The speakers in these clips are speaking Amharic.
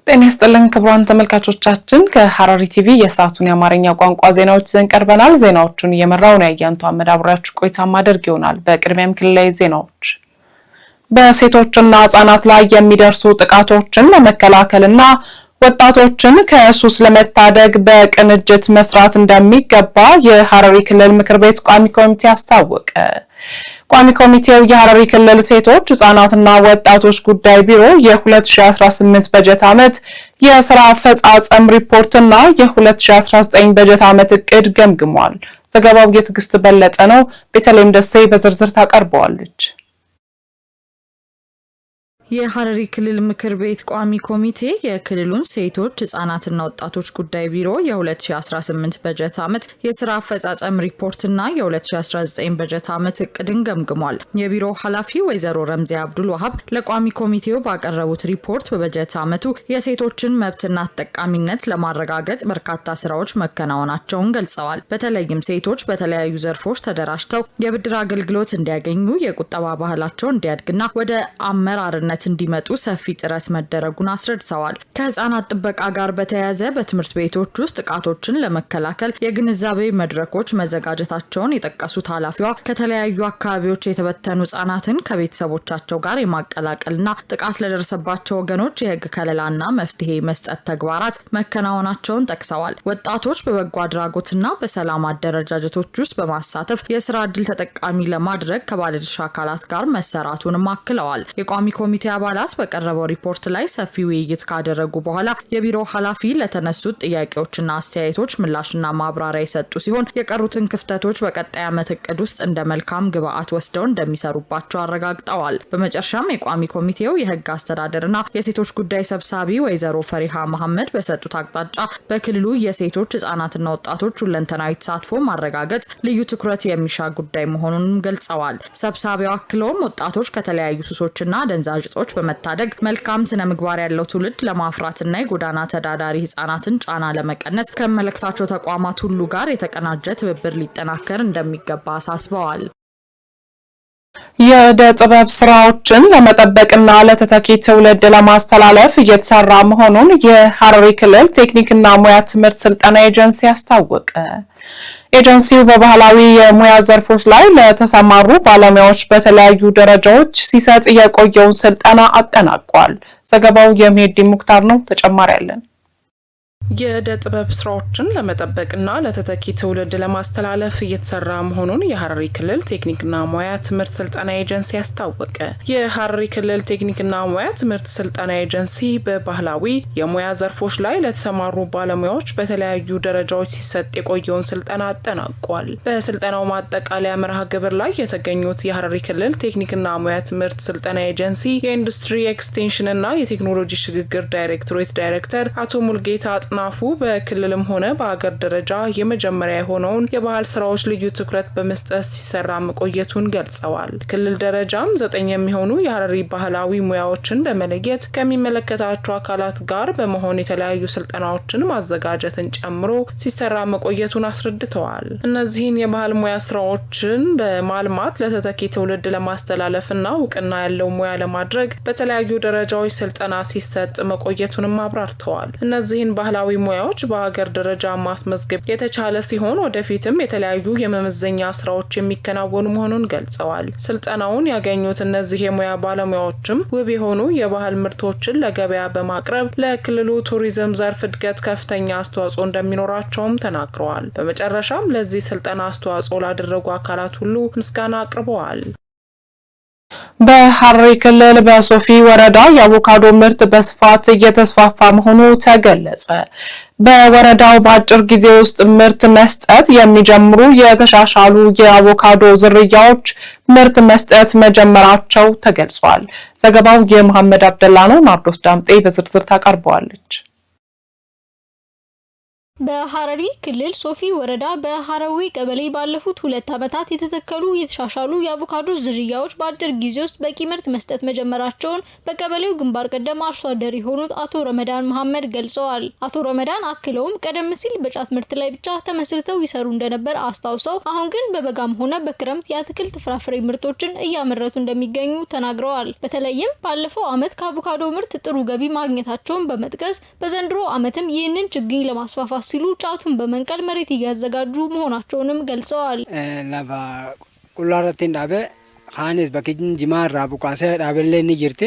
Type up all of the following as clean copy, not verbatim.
ጤና ይስጥልን ክቡራን ተመልካቾቻችን ከሐረሪ ቲቪ የሰዓቱን የአማርኛ ቋንቋ ዜናዎች ይዘን ቀርበናል። ዜናዎቹን እየመራው ነው ያያንቱ አመዳብራችሁ ቆይታ ማድረግ ይሆናል። በቅድሚያም ክልላዊ ዜናዎች በሴቶችና ህጻናት ላይ የሚደርሱ ጥቃቶችን ለመከላከልና ወጣቶችን ከሱስ ለመታደግ በቅንጅት መስራት እንደሚገባ የሐረሪ ክልል ምክር ቤት ቋሚ ኮሚቴ አስታወቀ። ቋሚ ኮሚቴው የሐረሪ ክልል ሴቶች ህጻናትና ወጣቶች ጉዳይ ቢሮ የ2018 በጀት ዓመት የሥራ አፈጻጸም ሪፖርትና የ2019 በጀት ዓመት እቅድ ገምግሟል። ዘገባው የትግስት በለጠ ነው። ቤተልሔም ደሴ በዝርዝር ታቀርበዋለች። የሐረሪ ክልል ምክር ቤት ቋሚ ኮሚቴ የክልሉን ሴቶች ህጻናትና ወጣቶች ጉዳይ ቢሮ የ2018 በጀት ዓመት የሥራ አፈጻጸም ሪፖርትና የ2019 በጀት ዓመት እቅድን ገምግሟል። የቢሮው ኃላፊ ወይዘሮ ረምዚ አብዱል ወሃብ ለቋሚ ኮሚቴው ባቀረቡት ሪፖርት በበጀት ዓመቱ የሴቶችን መብትና ተጠቃሚነት ለማረጋገጥ በርካታ ስራዎች መከናወናቸውን ገልጸዋል። በተለይም ሴቶች በተለያዩ ዘርፎች ተደራጅተው የብድር አገልግሎት እንዲያገኙ፣ የቁጠባ ባህላቸው እንዲያድግና ወደ አመራርነት እንዲመጡ ሰፊ ጥረት መደረጉን አስረድተዋል። ከህፃናት ጥበቃ ጋር በተያያዘ በትምህርት ቤቶች ውስጥ ጥቃቶችን ለመከላከል የግንዛቤ መድረኮች መዘጋጀታቸውን የጠቀሱት ኃላፊዋ ከተለያዩ አካባቢዎች የተበተኑ ህጻናትን ከቤተሰቦቻቸው ጋር የማቀላቀልና ጥቃት ለደረሰባቸው ወገኖች የህግ ከለላና መፍትሄ መስጠት ተግባራት መከናወናቸውን ጠቅሰዋል። ወጣቶች በበጎ አድራጎትና በሰላም አደረጃጀቶች ውስጥ በማሳተፍ የስራ ዕድል ተጠቃሚ ለማድረግ ከባለድርሻ አካላት ጋር መሰራቱንም አክለዋል። የቋሚ ኮሚቴ አባላት በቀረበው ሪፖርት ላይ ሰፊ ውይይት ካደረጉ በኋላ የቢሮ ኃላፊ ለተነሱት ጥያቄዎችና አስተያየቶች ምላሽና ማብራሪያ የሰጡ ሲሆን የቀሩትን ክፍተቶች በቀጣይ ዓመት እቅድ ውስጥ እንደ መልካም ግብአት ወስደው እንደሚሰሩባቸው አረጋግጠዋል። በመጨረሻም የቋሚ ኮሚቴው የህግ አስተዳደርና የሴቶች ጉዳይ ሰብሳቢ ወይዘሮ ፈሪሃ መሐመድ በሰጡት አቅጣጫ በክልሉ የሴቶች ህጻናትና ወጣቶች ሁለንተናዊ ተሳትፎ ማረጋገጥ ልዩ ትኩረት የሚሻ ጉዳይ መሆኑን ገልጸዋል። ሰብሳቢው አክለውም ወጣቶች ከተለያዩ ሱሶችና ደንዛዥ ጾች በመታደግ መልካም ስነ ምግባር ያለው ትውልድ ለማፍራትና የጎዳና ተዳዳሪ ህጻናትን ጫና ለመቀነስ ከመለክታቸው ተቋማት ሁሉ ጋር የተቀናጀ ትብብር ሊጠናከር እንደሚገባ አሳስበዋል። የዕደ ጥበብ ስራዎችን ለመጠበቅና ለተተኪ ትውልድ ለማስተላለፍ እየተሰራ መሆኑን የሐረሪ ክልል ቴክኒክና ሙያ ትምህርት ስልጠና ኤጀንሲ አስታወቀ። ኤጀንሲው በባህላዊ የሙያ ዘርፎች ላይ ለተሰማሩ ባለሙያዎች በተለያዩ ደረጃዎች ሲሰጥ የቆየውን ስልጠና አጠናቋል። ዘገባው የመሄድ ሙክታር ነው። ተጨማሪ ያለን የዕደ ጥበብ ስራዎችን ለመጠበቅና ለተተኪ ትውልድ ለማስተላለፍ እየተሰራ መሆኑን የሐረሪ ክልል ቴክኒክና ሙያ ትምህርት ስልጠና ኤጀንሲ አስታወቀ። የሐረሪ ክልል ቴክኒክና ሙያ ትምህርት ስልጠና ኤጀንሲ በባህላዊ የሙያ ዘርፎች ላይ ለተሰማሩ ባለሙያዎች በተለያዩ ደረጃዎች ሲሰጥ የቆየውን ስልጠና አጠናቋል። በስልጠናው ማጠቃለያ መርሃ ግብር ላይ የተገኙት የሐረሪ ክልል ቴክኒክና ሙያ ትምህርት ስልጠና ኤጀንሲ የኢንዱስትሪ ኤክስቴንሽንና የቴክኖሎጂ ሽግግር ዳይሬክቶሬት ዳይሬክተር አቶ ሙልጌታ ናፉ በክልልም ሆነ በአገር ደረጃ የመጀመሪያ የሆነውን የባህል ስራዎች ልዩ ትኩረት በመስጠት ሲሰራ መቆየቱን ገልጸዋል። ክልል ደረጃም 9 የሚሆኑ የሐረሪ ባህላዊ ሙያዎችን በመለየት ከሚመለከታቸው አካላት ጋር በመሆን የተለያዩ ስልጠናዎችን ማዘጋጀትን ጨምሮ ሲሰራ መቆየቱን አስረድተዋል። እነዚህን የባህል ሙያ ስራዎችን በማልማት ለተተኪ ትውልድ ለማስተላለፍና እውቅና ያለው ሙያ ለማድረግ በተለያዩ ደረጃዎች ስልጠና ሲሰጥ መቆየቱንም አብራርተዋል። እነዚህን ባህላዊ ሙያዎች በሀገር ደረጃ ማስመዝገብ የተቻለ ሲሆን ወደፊትም የተለያዩ የመመዘኛ ስራዎች የሚከናወኑ መሆኑን ገልጸዋል። ስልጠናውን ያገኙት እነዚህ የሙያ ባለሙያዎችም ውብ የሆኑ የባህል ምርቶችን ለገበያ በማቅረብ ለክልሉ ቱሪዝም ዘርፍ እድገት ከፍተኛ አስተዋጽኦ እንደሚኖራቸውም ተናግረዋል። በመጨረሻም ለዚህ ስልጠና አስተዋጽኦ ላደረጉ አካላት ሁሉ ምስጋና አቅርበዋል። በሐረሪ ክልል በሶፊ ወረዳ የአቮካዶ ምርት በስፋት እየተስፋፋ መሆኑ ተገለጸ። በወረዳው በአጭር ጊዜ ውስጥ ምርት መስጠት የሚጀምሩ የተሻሻሉ የአቮካዶ ዝርያዎች ምርት መስጠት መጀመራቸው ተገልጿል። ዘገባው የመሐመድ አብደላ ነው። ናርዶስ ዳምጤ በዝርዝር ታቀርበዋለች። በሐረሪ ክልል ሶፊ ወረዳ በሐረዊ ቀበሌ ባለፉት 2 ዓመታት የተተከሉ የተሻሻሉ የአቮካዶ ዝርያዎች በአጭር ጊዜ ውስጥ በቂ ምርት መስጠት መጀመራቸውን በቀበሌው ግንባር ቀደም አርሶ አደር የሆኑት አቶ ረመዳን መሐመድ ገልጸዋል። አቶ ረመዳን አክለውም ቀደም ሲል በጫት ምርት ላይ ብቻ ተመስርተው ይሰሩ እንደነበር አስታውሰው አሁን ግን በበጋም ሆነ በክረምት የአትክልት ፍራፍሬ ምርቶችን እያመረቱ እንደሚገኙ ተናግረዋል። በተለይም ባለፈው ዓመት ከአቮካዶ ምርት ጥሩ ገቢ ማግኘታቸውን በመጥቀስ በዘንድሮ ዓመትም ይህንን ችግኝ ለማስፋፋት ሲሉ ጫቱን በመንቀል መሬት እያዘጋጁ መሆናቸውንም ገልጸዋል። ለባ ቁላራቴን ዳበ ካኔስ በከጅን ጅማራ ቡቃሰ ዳበለኒ ይርቴ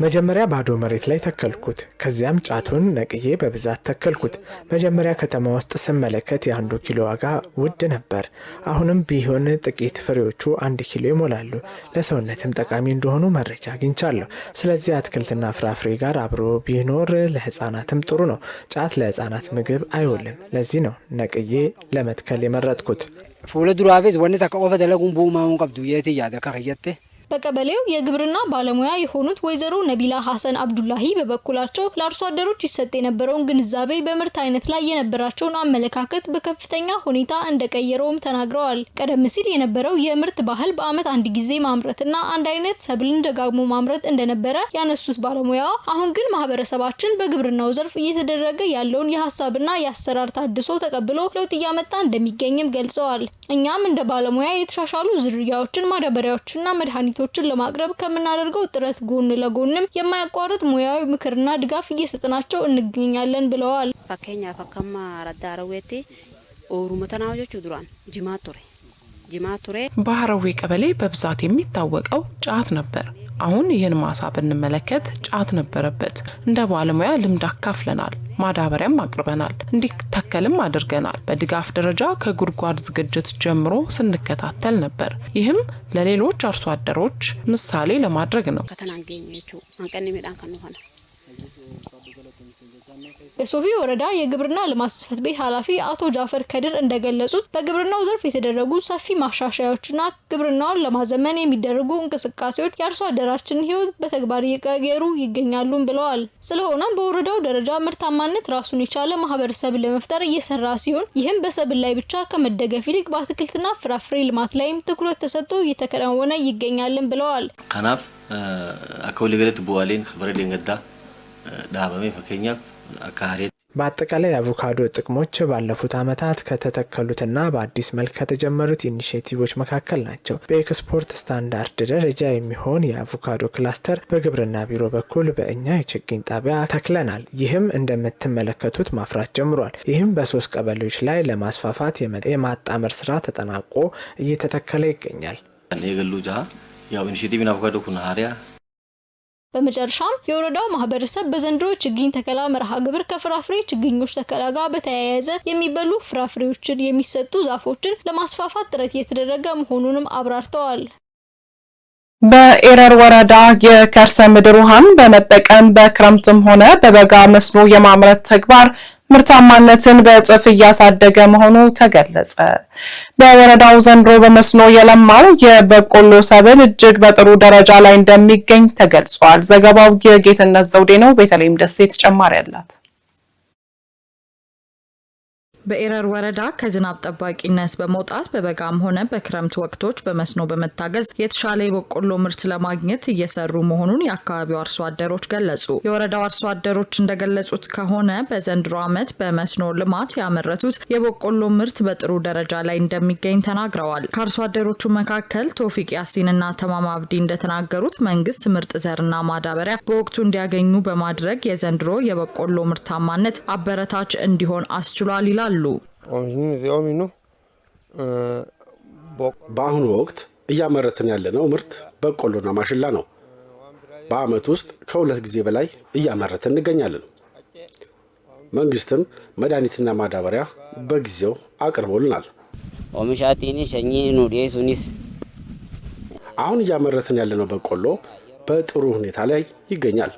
መጀመሪያ ባዶ መሬት ላይ ተከልኩት። ከዚያም ጫቱን ነቅዬ በብዛት ተከልኩት። መጀመሪያ ከተማ ውስጥ ስመለከት የ1 ኪሎ ዋጋ ውድ ነበር። አሁንም ቢሆን ጥቂት ፍሬዎቹ 1 ኪሎ ይሞላሉ። ለሰውነትም ጠቃሚ እንደሆኑ መረጃ አግኝቻለሁ። ስለዚህ አትክልትና ፍራፍሬ ጋር አብሮ ቢኖር ለህፃናትም ጥሩ ነው። ጫት ለህፃናት ምግብ አይውልም። ለዚህ ነው ነቅዬ ለመትከል የመረጥኩት። ፉለ ዱራቤዝ ወነ ተቀቆፈ ደለጉን ቡማውን ቀብዱ የት ያደ ከየተ በቀበሌው የግብርና ባለሙያ የሆኑት ወይዘሮ ነቢላ ሐሰን አብዱላሂ በበኩላቸው ለአርሶ አደሮች ይሰጥ የነበረውን ግንዛቤ በምርት አይነት ላይ የነበራቸውን አመለካከት በከፍተኛ ሁኔታ እንደቀየረውም ተናግረዋል። ቀደም ሲል የነበረው የምርት ባህል በአመት አንድ ጊዜ ማምረትና አንድ አይነት ሰብልን ደጋግሞ ማምረት እንደነበረ ያነሱት ባለሙያዋ አሁን ግን ማህበረሰባችን በግብርናው ዘርፍ እየተደረገ ያለውን የሐሳብና የአሰራር ታድሶ ተቀብሎ ለውጥ እያመጣ እንደሚገኝም ገልጸዋል። እኛም እንደ ባለሙያ የተሻሻሉ ዝርያዎችን፣ ማዳበሪያዎችና መድኃኒቶችን ለማቅረብ ከምናደርገው ጥረት ጎን ለጎንም የማያቋርጥ ሙያዊ ምክርና ድጋፍ እየሰጠናቸው እንገኛለን ብለዋል። ፈከኛ ፈከማ ረዳረዌቲ ኦሩመተናጆቹ ዱራን ጅማቱሬ በሐረዊ ቀበሌ በብዛት የሚታወቀው ጫት ነበር። አሁን ይህን ማሳ ብንመለከት ጫት ነበረበት። እንደ ባለሙያ ልምድ አካፍለናል፣ ማዳበሪያም አቅርበናል፣ እንዲተከልም አድርገናል። በድጋፍ ደረጃ ከጉድጓድ ዝግጅት ጀምሮ ስንከታተል ነበር። ይህም ለሌሎች አርሶ አደሮች ምሳሌ ለማድረግ ነው። ከተናንገኝቹ አንቀኒ ሜዳን ከነሆነ የሶፊ ወረዳ የግብርና ልማት ጽሕፈት ቤት ኃላፊ አቶ ጃፈር ከድር እንደገለጹት በግብርናው ዘርፍ የተደረጉ ሰፊ ማሻሻያዎችና ግብርናውን ለማዘመን የሚደረጉ እንቅስቃሴዎች የአርሶ አደራችንን ሕይወት በተግባር እየቀየሩ ይገኛሉ ብለዋል። ስለሆነም በወረዳው ደረጃ ምርታማነት ራሱን የቻለ ማህበረሰብ ለመፍጠር እየሰራ ሲሆን ይህም በሰብል ላይ ብቻ ከመደገፍ ይልቅ በአትክልትና ፍራፍሬ ልማት ላይም ትኩረት ተሰጥቶ እየተከናወነ ይገኛልን ብለዋል። ከናፍ አከውሊ ገለት ቡዋሌን ኸበረ ደንገዳ ዳባሜ ፈከኛ በአጠቃላይ የአቮካዶ ጥቅሞች ባለፉት ዓመታት ከተተከሉትና በአዲስ መልክ ከተጀመሩት ኢኒሼቲቮች መካከል ናቸው። በኤክስፖርት ስታንዳርድ ደረጃ የሚሆን የአቮካዶ ክላስተር በግብርና ቢሮ በኩል በእኛ የችግኝ ጣቢያ ተክለናል። ይህም እንደምትመለከቱት ማፍራት ጀምሯል። ይህም በ3 ቀበሌዎች ላይ ለማስፋፋት የማጣመር ስራ ተጠናቆ እየተተከለ ይገኛል። የገሉጃ ያው ኢኒሼቲቭ አቮካዶ ኩናሪያ በመጨረሻም የወረዳው ማህበረሰብ በዘንድሮ ችግኝ ተከላ መርሃ ግብር ከፍራፍሬ ችግኞች ተከላ ጋር በተያያዘ የሚበሉ ፍራፍሬዎችን የሚሰጡ ዛፎችን ለማስፋፋት ጥረት እየተደረገ መሆኑንም አብራርተዋል። በኤረር ወረዳ የከርሰ ምድር ውሃን በመጠቀም በክረምትም ሆነ በበጋ መስኖ የማምረት ተግባር ምርታማነትን በእጥፍ እያሳደገ መሆኑ ተገለጸ። በወረዳው ዘንድሮ በመስኖ የለማው የበቆሎ ሰብል እጅግ በጥሩ ደረጃ ላይ እንደሚገኝ ተገልጿል። ዘገባው የጌትነት ዘውዴ ነው። በተለይም ደሴ ተጨማሪ አላት። በኤረር ወረዳ ከዝናብ ጠባቂነት በመውጣት በበጋም ሆነ በክረምት ወቅቶች በመስኖ በመታገዝ የተሻለ የበቆሎ ምርት ለማግኘት እየሰሩ መሆኑን የአካባቢው አርሶ አደሮች ገለጹ። የወረዳው አርሶ አደሮች እንደገለጹት ከሆነ በዘንድሮ ዓመት በመስኖ ልማት ያመረቱት የበቆሎ ምርት በጥሩ ደረጃ ላይ እንደሚገኝ ተናግረዋል። ከአርሶ አደሮቹ መካከል ቶፊቅ ያሲንና ተማም አብዲ እንደተናገሩት መንግስት ምርጥ ዘርና ማዳበሪያ በወቅቱ እንዲያገኙ በማድረግ የዘንድሮ የበቆሎ ምርታማነት አበረታች እንዲሆን አስችሏል ይላሉ። በአሁኑ ወቅት እያመረትን ያለነው ምርት በቆሎና ማሽላ ነው። በአመት ውስጥ ከ2 ጊዜ በላይ እያመረትን እንገኛለን። መንግስትም መድኃኒትና ማዳበሪያ በጊዜው አቅርቦልናል። አሁን እያመረትን ያለነው በቆሎ በጥሩ ሁኔታ ላይ ይገኛል።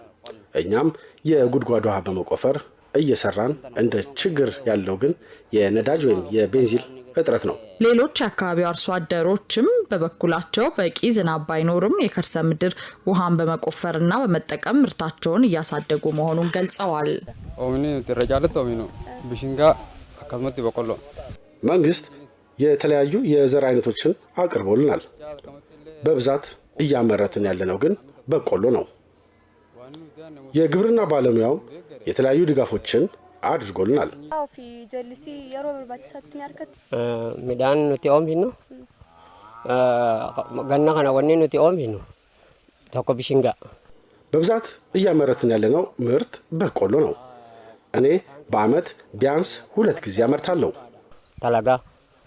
እኛም የጉድጓድ ውሃ በመቆፈር እየሰራን እንደ ችግር ያለው ግን የነዳጅ ወይም የቤንዚል እጥረት ነው። ሌሎች አካባቢው አርሶ አደሮችም በበኩላቸው በቂ ዝናብ ባይኖርም የከርሰ ምድር ውሃን በመቆፈርና በመጠቀም ምርታቸውን እያሳደጉ መሆኑን ገልጸዋል። መንግስት የተለያዩ የዘር አይነቶችን አቅርቦልናል። በብዛት እያመረትን ያለነው ግን በቆሎ ነው። የግብርና ባለሙያው የተለያዩ ድጋፎችን አድርጎልናል። ሚዳን ኑቲ ኦምሂኑ ገና ከና ወኔ ኑቲ ኦምሂኑ ተኮ ቢሽንጋ በብዛት እያመረትን ያለነው ምርት በቆሎ ነው። እኔ በአመት ቢያንስ 2 ጊዜ አመርታለሁ። ተላጋ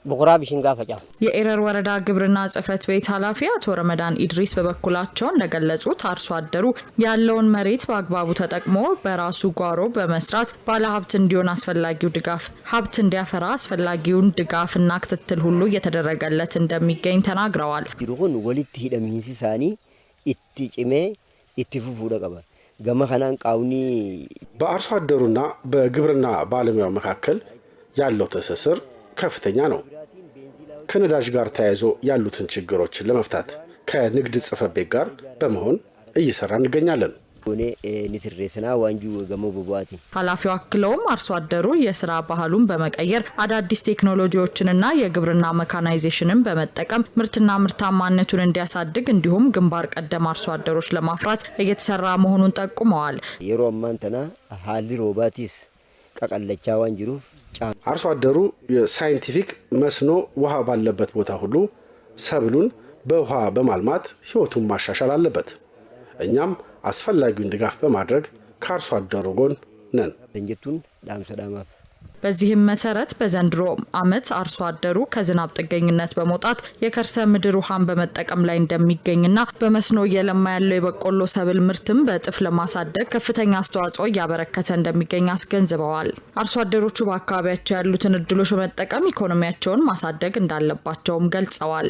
ቡቁራ ቢሽንጋ ፈጫ የኤረር ወረዳ ግብርና ጽሕፈት ቤት ኃላፊ አቶ ረመዳን ኢድሪስ በበኩላቸው እንደገለጹት አርሶ አደሩ ያለውን መሬት በአግባቡ ተጠቅሞ በራሱ ጓሮ በመስራት ባለሀብት እንዲሆን አስፈላጊው ድጋፍ ሀብት እንዲያፈራ አስፈላጊውን ድጋፍና ክትትል ሁሉ እየተደረገለት እንደሚገኝ ተናግረዋል። ይሩን ወሊት ሂደሚንሲ ሳኒ ኢትጭሜ ኢትፉፉደ ቀበ ገመ ከናን ቃውኒ በአርሶ አደሩና በግብርና ባለሙያው መካከል ያለው ትስስር ከፍተኛ ነው። ከነዳጅ ጋር ተያይዞ ያሉትን ችግሮችን ለመፍታት ከንግድ ጽሕፈት ቤት ጋር በመሆን እየሰራ እንገኛለን። ንስሬስና ዋንጁ ገመ በቧቲ ኃላፊው አክለውም አርሶ አደሩ የስራ ባህሉን በመቀየር አዳዲስ ቴክኖሎጂዎችንና የግብርና መካናይዜሽንን በመጠቀም ምርትና ምርታማነቱን እንዲያሳድግ እንዲሁም ግንባር ቀደም አርሶ አደሮች ለማፍራት እየተሰራ መሆኑን ጠቁመዋል። የሮማንተና ሀሊ ሮባቲስ ቀቀለቻ ዋንጅሩፍ አርሶ አደሩ የሳይንቲፊክ መስኖ ውሃ ባለበት ቦታ ሁሉ ሰብሉን በውሃ በማልማት ህይወቱን ማሻሻል አለበት። እኛም አስፈላጊውን ድጋፍ በማድረግ ከአርሶ አደሩ ጎን ነን። እንጀቱን ዳምሰዳማፍ በዚህም መሰረት በዘንድሮ ዓመት አርሶ አደሩ ከዝናብ ጥገኝነት በመውጣት የከርሰ ምድር ውሃን በመጠቀም ላይ እንደሚገኝና በመስኖ እየለማ ያለው የበቆሎ ሰብል ምርትም በእጥፍ ለማሳደግ ከፍተኛ አስተዋጽኦ እያበረከተ እንደሚገኝ አስገንዝበዋል። አርሶ አደሮቹ በአካባቢያቸው ያሉትን እድሎች በመጠቀም ኢኮኖሚያቸውን ማሳደግ እንዳለባቸውም ገልጸዋል።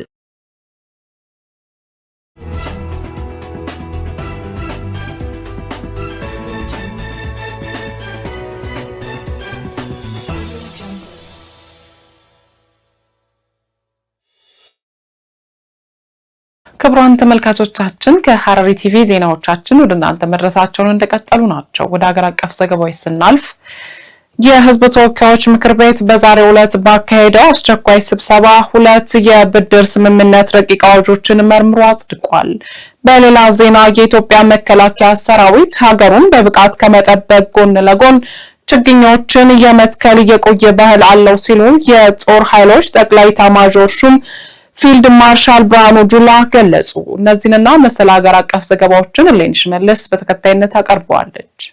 ክቡራን ተመልካቾቻችን ከሐረሪ ቲቪ ዜናዎቻችን ወደ እናንተ መድረሳቸውን እንደቀጠሉ ናቸው። ወደ ሀገር አቀፍ ዘገባዎች ስናልፍ የሕዝብ ተወካዮች ምክር ቤት በዛሬው ዕለት ባካሄደው አስቸኳይ ስብሰባ 2 የብድር ስምምነት ረቂቅ አዋጆችን መርምሮ አጽድቋል። በሌላ ዜና የኢትዮጵያ መከላከያ ሰራዊት ሀገሩን በብቃት ከመጠበቅ ጎን ለጎን ችግኞችን የመትከል የቆየ ባህል አለው ሲሉ የጦር ኃይሎች ጠቅላይ ኤታማዦር ሹም ፊልድ ማርሻል ብርሃኑ ጁላ ገለጹ። እነዚህንና መሰል ሀገር አቀፍ ዘገባዎችን ሌንሽ መልስ በተከታይነት አቀርበዋለች።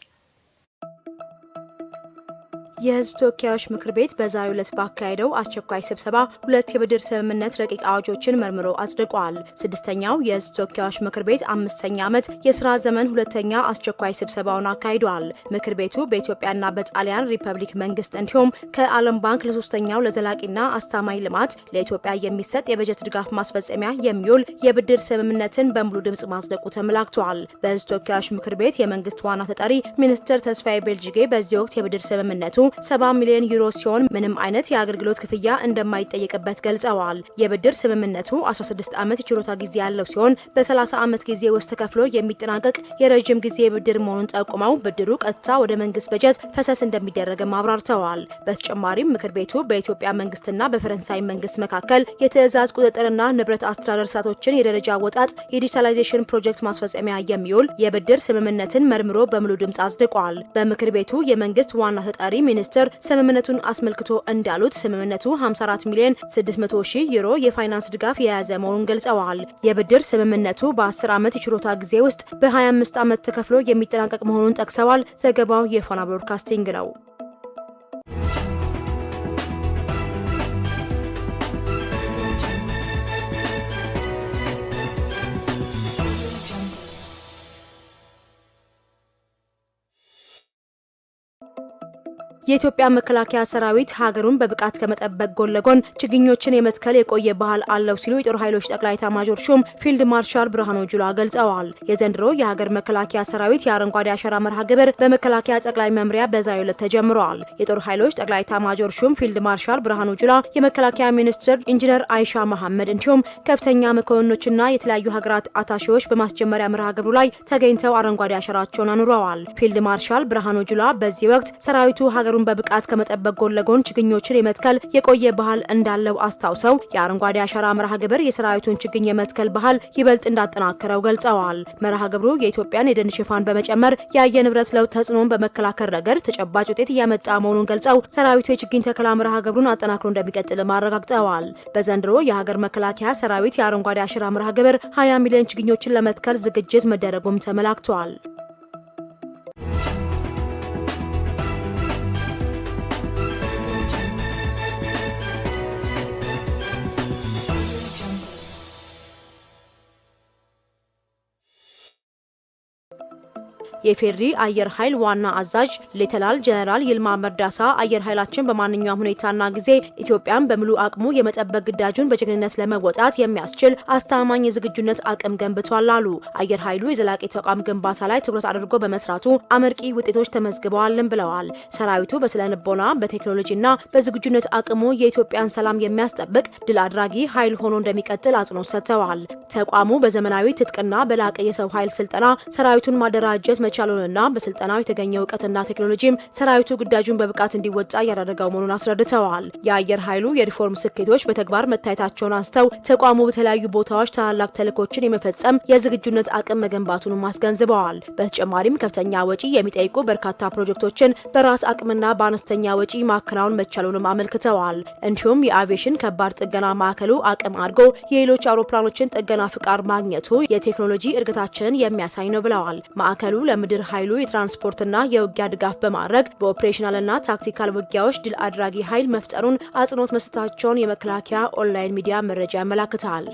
የህዝብ ተወካዮች ምክር ቤት በዛሬው ዕለት ባካሄደው አስቸኳይ ስብሰባ 2 የብድር ስምምነት ረቂቅ አዋጆችን መርምሮ አጽድቋል። 6ኛው የህዝብ ተወካዮች ምክር ቤት 5ኛ ዓመት የስራ ዘመን 2ኛ አስቸኳይ ስብሰባውን አካሂዷል። ምክር ቤቱ በኢትዮጵያና በጣሊያን ሪፐብሊክ መንግስት እንዲሁም ከዓለም ባንክ ለሶስተኛው ለዘላቂና አስተማማኝ ልማት ለኢትዮጵያ የሚሰጥ የበጀት ድጋፍ ማስፈጸሚያ የሚውል የብድር ስምምነትን በሙሉ ድምጽ ማጽደቁ ተመላክቷል። በህዝብ ተወካዮች ምክር ቤት የመንግስት ዋና ተጠሪ ሚኒስትር ተስፋዬ ቤልጂጌ በዚህ ወቅት የብድር ስምምነቱ 70 ሚሊዮን ዩሮ ሲሆን ምንም አይነት የአገልግሎት ክፍያ እንደማይጠየቅበት ገልጸዋል። የብድር ስምምነቱ 16 ዓመት የችሮታ ጊዜ ያለው ሲሆን በ30 ዓመት ጊዜ ውስጥ ተከፍሎ የሚጠናቀቅ የረጅም ጊዜ ብድር መሆኑን ጠቁመው ብድሩ ቀጥታ ወደ መንግስት በጀት ፈሰስ እንደሚደረግም አብራርተዋል። በተጨማሪም ምክር ቤቱ በኢትዮጵያ መንግስትና በፈረንሳይ መንግስት መካከል የትዕዛዝ ቁጥጥርና ንብረት አስተዳደር ስርዓቶችን የደረጃ አወጣጥ የዲጂታላይዜሽን ፕሮጀክት ማስፈጸሚያ የሚውል የብድር ስምምነትን መርምሮ በሙሉ ድምጽ አጽድቋል። በምክር ቤቱ የመንግስት ዋና ተጠሪ ሚኒስትር ስምምነቱን አስመልክቶ እንዳሉት ስምምነቱ 54 ሚሊዮን 600 ሺህ ዩሮ የፋይናንስ ድጋፍ የያዘ መሆኑን ገልጸዋል። የብድር ስምምነቱ በ10 ዓመት የችሮታ ጊዜ ውስጥ በ25 ዓመት ተከፍሎ የሚጠናቀቅ መሆኑን ጠቅሰዋል። ዘገባው የፋና ብሮድካስቲንግ ነው። የኢትዮጵያ መከላከያ ሰራዊት ሀገሩን በብቃት ከመጠበቅ ጎን ለጎን ችግኞችን የመትከል የቆየ ባህል አለው ሲሉ የጦር ኃይሎች ጠቅላይ ኤታማዦር ሹም ፊልድ ማርሻል ብርሃኑ ጁላ ገልጸዋል። የዘንድሮ የሀገር መከላከያ ሰራዊት የአረንጓዴ አሻራ መርሃ ግብር በመከላከያ ጠቅላይ መምሪያ በዛሬው ዕለት ተጀምሯል። የጦር ኃይሎች ጠቅላይ ኤታማዦር ሹም ፊልድ ማርሻል ብርሃኑ ጁላ፣ የመከላከያ ሚኒስትር ኢንጂነር አይሻ መሐመድ እንዲሁም ከፍተኛ መኮንኖችና የተለያዩ ሀገራት አታሺዎች በማስጀመሪያ መርሃ ግብሩ ላይ ተገኝተው አረንጓዴ አሻራቸውን አኑረዋል። ፊልድ ማርሻል ብርሃኑ ጁላ በዚህ ወቅት ሰራዊቱ ሀገሩን በብቃት ከመጠበቅ ጎን ለጎን ችግኞችን የመትከል የቆየ ባህል እንዳለው አስታውሰው የአረንጓዴ አሻራ መርሃ ግብር የሰራዊቱን ችግኝ የመትከል ባህል ይበልጥ እንዳጠናከረው ገልጸዋል። መርሃ ግብሩ የኢትዮጵያን የደን ሽፋን በመጨመር የአየር ንብረት ለውጥ ተጽዕኖን በመከላከል ረገድ ተጨባጭ ውጤት እያመጣ መሆኑን ገልጸው ሰራዊቱ የችግኝ ተከላ መርሃ ግብሩን አጠናክሮ እንደሚቀጥል አረጋግጠዋል። በዘንድሮ የሀገር መከላከያ ሰራዊት የአረንጓዴ አሻራ መርሃ ግብር 20 ሚሊዮን ችግኞችን ለመትከል ዝግጅት መደረጉም ተመላክቷል። የፌሪ አየር ኃይል ዋና አዛዥ ሌተናል ጀነራል ይልማ መርዳሳ አየር ኃይላችን በማንኛውም ሁኔታና ጊዜ ኢትዮጵያን በሙሉ አቅሙ የመጠበቅ ግዳጁን በጀግንነት ለመወጣት የሚያስችል አስተማማኝ የዝግጁነት አቅም ገንብቷል አሉ። አየር ኃይሉ የዘላቂ ተቋም ግንባታ ላይ ትኩረት አድርጎ በመስራቱ አመርቂ ውጤቶች ተመዝግበዋልም ብለዋል። ሰራዊቱ በስነ ልቦና፣ በቴክኖሎጂና በዝግጁነት አቅሙ የኢትዮጵያን ሰላም የሚያስጠብቅ ድል አድራጊ ኃይል ሆኖ እንደሚቀጥል አጽንኦት ሰጥተዋል። ተቋሙ በዘመናዊ ትጥቅና በላቀ የሰው ኃይል ስልጠና ሰራዊቱን ማደራጀት መቻሉንና በስልጠናው የተገኘው ዕውቀትና ቴክኖሎጂም ሰራዊቱ ግዳጁን በብቃት እንዲወጣ ያደረገው መሆኑን አስረድተዋል። የአየር ኃይሉ የሪፎርም ስኬቶች በተግባር መታየታቸውን አስተው ተቋሙ በተለያዩ ቦታዎች ታላላቅ ተልዕኮችን የመፈጸም የዝግጁነት አቅም መገንባቱንም አስገንዝበዋል። በተጨማሪም ከፍተኛ ወጪ የሚጠይቁ በርካታ ፕሮጀክቶችን በራስ አቅምና በአነስተኛ ወጪ ማከናወን መቻሉንም አመልክተዋል። እንዲሁም የአቪዬሽን ከባድ ጥገና ማዕከሉ አቅም አድጎ የሌሎች አውሮፕላኖችን ጥገና ፍቃድ ማግኘቱ የቴክኖሎጂ እድገታችንን የሚያሳይ ነው ብለዋል። ማዕከሉ ለምድር ኃይሉ የትራንስፖርትና የውጊያ ድጋፍ በማድረግ በኦፕሬሽናልና ታክቲካል ውጊያዎች ድል አድራጊ ኃይል መፍጠሩን አጽንኦት መስጠታቸውን የመከላከያ ኦንላይን ሚዲያ መረጃ ያመለክታል።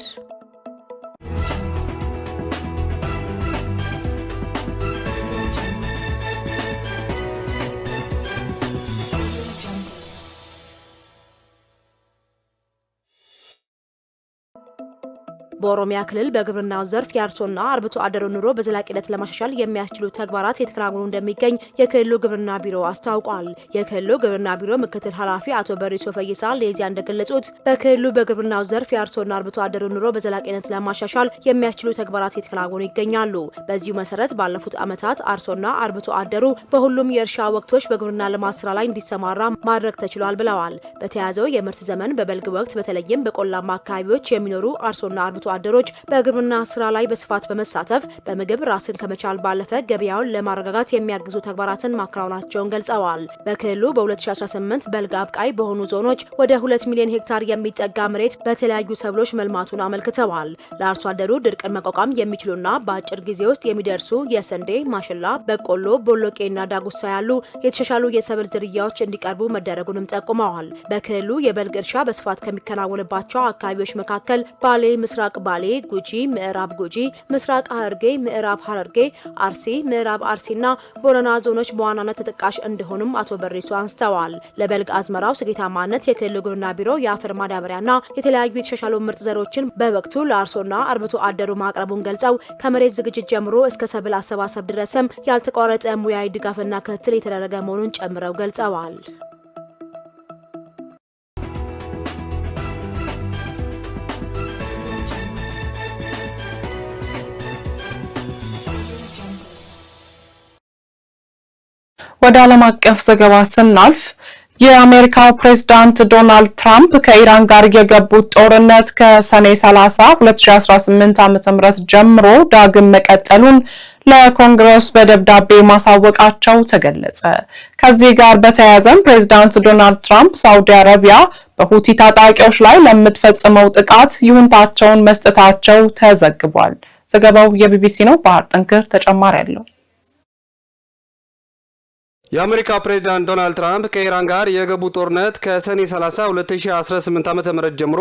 በኦሮሚያ ክልል በግብርናው ዘርፍ የአርሶና አርብቶ አደሩ ኑሮ በዘላቂነት ለማሻሻል የሚያስችሉ ተግባራት የተከናወኑ እንደሚገኝ የክልሉ ግብርና ቢሮ አስታውቋል። የክልሉ ግብርና ቢሮ ምክትል ኃላፊ አቶ በሪሶ ፈይሳ ለዚያ እንደገለጹት በክልሉ በግብርናው ዘርፍ የአርሶና አርብቶ አደሩ ኑሮ በዘላቂነት ለማሻሻል የሚያስችሉ ተግባራት የተከናወኑ ይገኛሉ። በዚሁ መሰረት ባለፉት ዓመታት አርሶና አርብቶ አደሩ በሁሉም የእርሻ ወቅቶች በግብርና ልማት ስራ ላይ እንዲሰማራ ማድረግ ተችሏል ብለዋል። በተያዘው የምርት ዘመን በበልግ ወቅት በተለይም በቆላማ አካባቢዎች የሚኖሩ አርሶና አርብቶ አደሮች በግብርና ስራ ላይ በስፋት በመሳተፍ በምግብ ራስን ከመቻል ባለፈ ገበያውን ለማረጋጋት የሚያግዙ ተግባራትን ማከናወናቸውን ገልጸዋል። በክልሉ በ2018 በልግ አብቃይ በሆኑ ዞኖች ወደ 2 ሚሊዮን ሄክታር የሚጠጋ መሬት በተለያዩ ሰብሎች መልማቱን አመልክተዋል። ለአርሶ አደሩ ድርቅን መቋቋም የሚችሉና በአጭር ጊዜ ውስጥ የሚደርሱ የስንዴ፣ ማሽላ፣ በቆሎ፣ ቦሎቄና ዳጉሳ ያሉ የተሻሻሉ የሰብል ዝርያዎች እንዲቀርቡ መደረጉንም ጠቁመዋል። በክልሉ የበልግ እርሻ በስፋት ከሚከናወንባቸው አካባቢዎች መካከል ባሌ፣ ምስራቅ ባሌ፣ ጉጂ፣ ምዕራብ ጉጂ፣ ምስራቅ ሐረርጌ፣ ምዕራብ ሐረርጌ፣ አርሲ፣ ምዕራብ አርሲና ቦረና ዞኖች በዋናነት ተጠቃሽ እንደሆኑም አቶ በሪሶ አንስተዋል። ለበልግ አዝመራው ስኬታማነት የክልሉ ግብርና ቢሮ የአፈር ማዳበሪያና የተለያዩ የተሻሻሉ ምርጥ ዘሮችን በወቅቱ ለአርሶና አርብቶ አደሩ ማቅረቡን ገልጸው ከመሬት ዝግጅት ጀምሮ እስከ ሰብል አሰባሰብ ድረስም ያልተቋረጠ ሙያዊ ድጋፍና ክትትል የተደረገ መሆኑን ጨምረው ገልጸዋል። ወደ ዓለም አቀፍ ዘገባ ስናልፍ የአሜሪካው ፕሬዝዳንት ዶናልድ ትራምፕ ከኢራን ጋር የገቡት ጦርነት ከሰኔ 30 2018 ዓ.ም ጀምሮ ዳግም መቀጠሉን ለኮንግረስ በደብዳቤ ማሳወቃቸው ተገለጸ። ከዚህ ጋር በተያያዘም ፕሬዝዳንት ዶናልድ ትራምፕ ሳውዲ አረቢያ በሁቲ ታጣቂዎች ላይ ለምትፈጽመው ጥቃት ይሁንታቸውን መስጠታቸው ተዘግቧል። ዘገባው የቢቢሲ ነው። ባህር ጠንክር ተጨማሪ አለው። የአሜሪካ ፕሬዝዳንት ዶናልድ ትራምፕ ከኢራን ጋር የገቡ ጦርነት ከሰኔ 30 2018 ዓ.ም ጀምሮ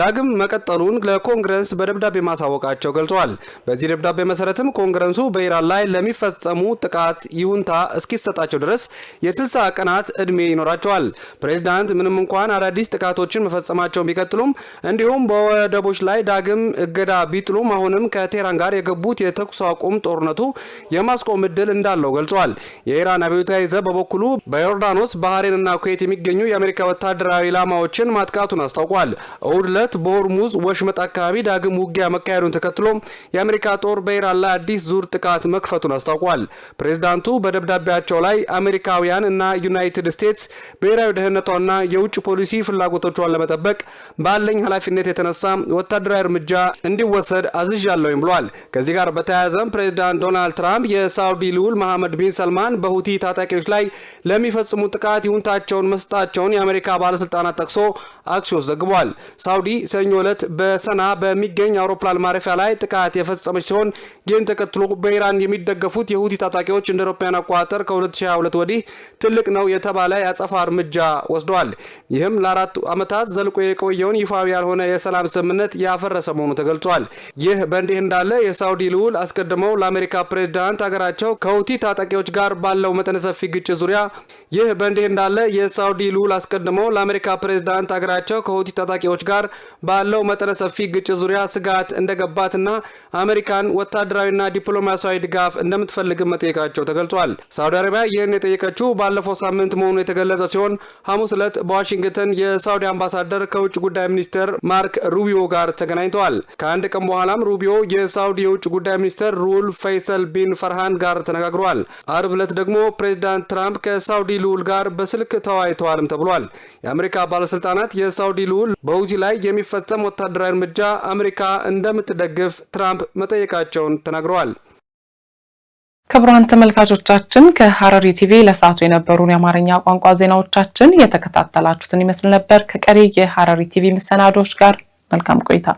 ዳግም መቀጠሉን ለኮንግረስ በደብዳቤ ማሳወቃቸው ገልጿል። በዚህ ደብዳቤ መሰረትም ኮንግረሱ በኢራን ላይ ለሚፈጸሙ ጥቃት ይሁንታ እስኪሰጣቸው ድረስ የ60 ቀናት እድሜ ይኖራቸዋል። ፕሬዝዳንት ምንም እንኳን አዳዲስ ጥቃቶችን መፈጸማቸውን ቢቀጥሉም እንዲሁም በወደቦች ላይ ዳግም እገዳ ቢጥሉም አሁንም ከቴህራን ጋር የገቡት የተኩስ አቁም ጦርነቱ የማስቆም እድል እንዳለው ገልጿል። የኢራን አብዮታዊ ዘብ በበኩሉ በዮርዳኖስ ባህሬንና ኩዌት የሚገኙ የአሜሪካ ወታደራዊ ኢላማዎችን ማጥቃቱን አስታውቋል። እሁድ ዕለት በሆርሙዝ ወሽመጥ አካባቢ ዳግም ውጊያ መካሄዱን ተከትሎ የአሜሪካ ጦር በኢራን ላይ አዲስ ዙር ጥቃት መክፈቱን አስታውቋል። ፕሬዝዳንቱ በደብዳቤያቸው ላይ አሜሪካውያን እና ዩናይትድ ስቴትስ ብሔራዊ ደህንነቷና የውጭ ፖሊሲ ፍላጎቶቿን ለመጠበቅ ባለኝ ኃላፊነት የተነሳ ወታደራዊ እርምጃ እንዲወሰድ አዝዣለሁኝ ብሏል። ከዚህ ጋር በተያያዘም ፕሬዝዳንት ዶናልድ ትራምፕ የሳውዲ ልዑል መሐመድ ቢን ሰልማን በሁቲ ታጣቂዎች ላይ ለሚፈጽሙ ጥቃት ይሁንታቸውን መስጠታቸውን የአሜሪካ ባለስልጣናት ጠቅሶ አክሲዮስ ዘግቧል። ሳውዲ ሰኞ ዕለት በሰና በሚገኝ አውሮፕላን ማረፊያ ላይ ጥቃት የፈጸመች ሲሆን ይህን ተከትሎ በኢራን የሚደገፉት የሁቲ ታጣቂዎች እንደ አውሮፓውያን አቆጣጠር ከ2022 ወዲህ ትልቅ ነው የተባለ የአጸፋ እርምጃ ወስደዋል። ይህም ለ4 ዓመታት ዘልቆ የቆየውን ይፋዊ ያልሆነ የሰላም ስምምነት ያፈረሰ መሆኑ ተገልጿል። ይህ በእንዲህ እንዳለ የሳውዲ ልዑል አስቀድመው ለአሜሪካ ፕሬዝዳንት ሀገራቸው ከሁቲ ታጣቂዎች ጋር ባለው መጠነ ሰፊ ግጭት ዙሪያ ይህ በእንዲህ እንዳለ የሳውዲ ልዑል አስቀድመው ለአሜሪካ ፕሬዝዳንት ሀገራቸው ከሁቲ ታጣቂዎች ጋር ባለው መጠነ ሰፊ ግጭት ዙሪያ ስጋት እንደገባትና አሜሪካን ወታደራዊና ዲፕሎማሲያዊ ድጋፍ እንደምትፈልግ መጠየቃቸው ተገልጿል። ሳውዲ አረቢያ ይህን የጠየቀችው ባለፈው ሳምንት መሆኑ የተገለጸ ሲሆን ሐሙስ ዕለት በዋሽንግተን የሳውዲ አምባሳደር ከውጭ ጉዳይ ሚኒስትር ማርክ ሩቢዮ ጋር ተገናኝተዋል። ከአንድ ቀን በኋላም ሩቢዮ የሳውዲ የውጭ ጉዳይ ሚኒስትር ሩል ፈይሰል ቢን ፈርሃን ጋር ተነጋግረዋል። አርብ ዕለት ደግሞ ፕሬዝዳንት ትራምፕ ከሳውዲ ልዑል ጋር በስልክ ተወያይተዋልም ተብሏል። የአሜሪካ ባለስልጣናት የሳውዲ ልዑል በሁቲ ላይ የሚፈጸም ወታደራዊ እርምጃ አሜሪካ እንደምትደግፍ ትራምፕ መጠየቃቸውን ተናግረዋል። ክቡራን ተመልካቾቻችን ከሐረሪ ቲቪ ለሰዓቱ የነበሩን የአማርኛ ቋንቋ ዜናዎቻችን የተከታተላችሁትን ይመስል ነበር። ከቀሪ የሐረሪ ቲቪ መሰናዶች ጋር መልካም ቆይታ